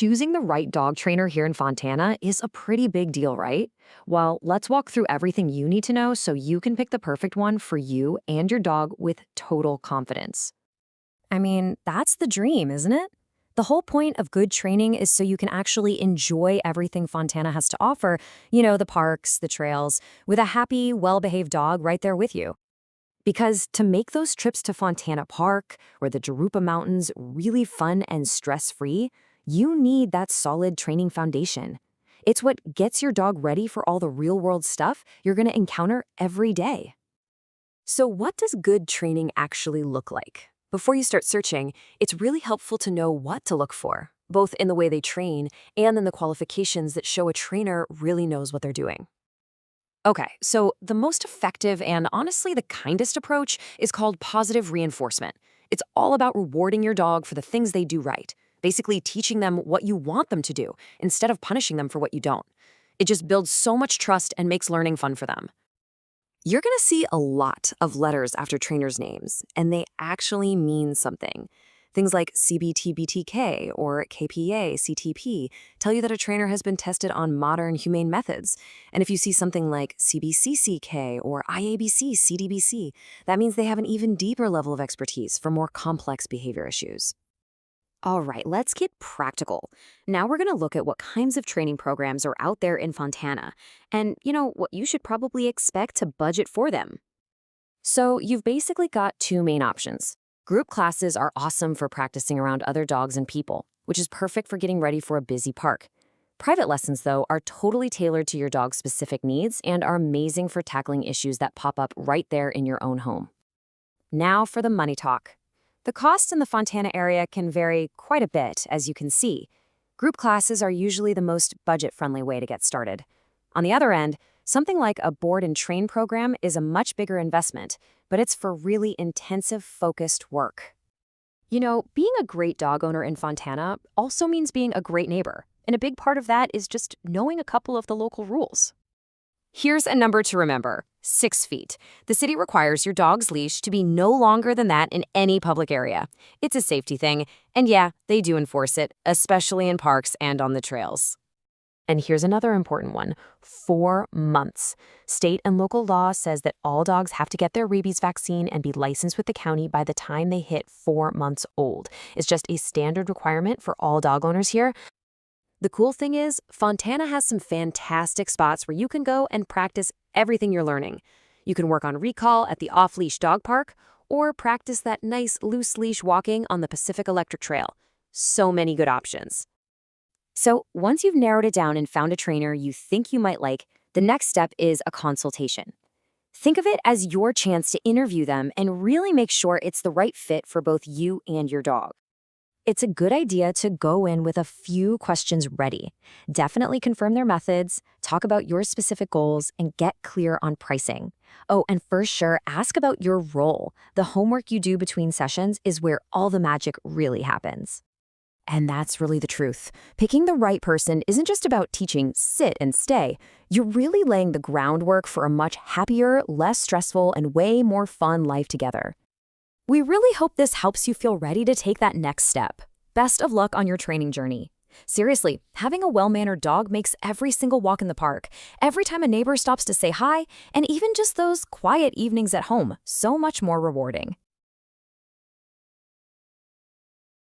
Choosing the right dog trainer here in Fontana is a pretty big deal, right? Well, let's walk through everything you need to know so you can pick the perfect one for you and your dog with total confidence. I mean, that's the dream, isn't it? The whole point of good training is so you can actually enjoy everything Fontana has to offer, the parks, the trails, with a happy, well-behaved dog right there with you. Because to make those trips to Fontana Park or the Jurupa Mountains really fun and stress-free, you need that solid training foundation. It's what gets your dog ready for all the real-world stuff you're going to encounter every day. So what does good training actually look like? Before you start searching, it's really helpful to know what to look for, both in the way they train and in the qualifications that show a trainer really knows what they're doing. Okay, so the most effective and honestly the kindest approach is called positive reinforcement. It's all about rewarding your dog for the things they do right, basically teaching them what you want them to do instead of punishing them for what you don't. It just builds so much trust and makes learning fun for them. You're going to see a lot of letters after trainers' names, and they actually mean something. Things like CBT-BTK or KPA-CTP tell you that a trainer has been tested on modern humane methods. And if you see something like CBCCK or IABC-CDBC, that means they have an even deeper level of expertise for more complex behavior issues. All right, let's get practical. Now we're going to look at what kinds of training programs are out there in Fontana and, what you should probably expect to budget for them. So you've basically got two main options. Group classes are awesome for practicing around other dogs and people, which is perfect for getting ready for a busy park. Private lessons, though, are totally tailored to your dog's specific needs and are amazing for tackling issues that pop up right there in your own home. Now for the money talk. The cost in the Fontana area can vary quite a bit, as you can see. Group classes are usually the most budget-friendly way to get started. On the other end, something like a board and train program is a much bigger investment, but it's for really intensive, focused work. Being a great dog owner in Fontana also means being a great neighbor, and a big part of that is just knowing a couple of the local rules. Here's a number to remember: 6 feet. The city requires your dog's leash to be no longer than that in any public area. It's a safety thing, and yeah, they do enforce it, especially in parks and on the trails. And here's another important one: 4 months. State and local law says that all dogs have to get their rabies vaccine and be licensed with the county by the time they hit 4 months old. It's just a standard requirement for all dog owners here. The cool thing is, Fontana has some fantastic spots where you can go and practice everything you're learning. You can work on recall at the off-leash dog park or practice that nice loose-leash walking on the Pacific Electric Trail. So many good options. So once you've narrowed it down and found a trainer you think you might like, the next step is a consultation. Think of it as your chance to interview them and really make sure it's the right fit for both you and your dog. It's a good idea to go in with a few questions ready. Definitely confirm their methods, talk about your specific goals, and get clear on pricing. Oh, and for sure, ask about your role. The homework you do between sessions is where all the magic really happens. And that's really the truth. Picking the right person isn't just about teaching sit and stay. You're really laying the groundwork for a much happier, less stressful, and way more fun life together. We really hope this helps you feel ready to take that next step. Best of luck on your training journey. Seriously, having a well-mannered dog makes every single walk in the park, every time a neighbor stops to say hi, and even just those quiet evenings at home so much more rewarding.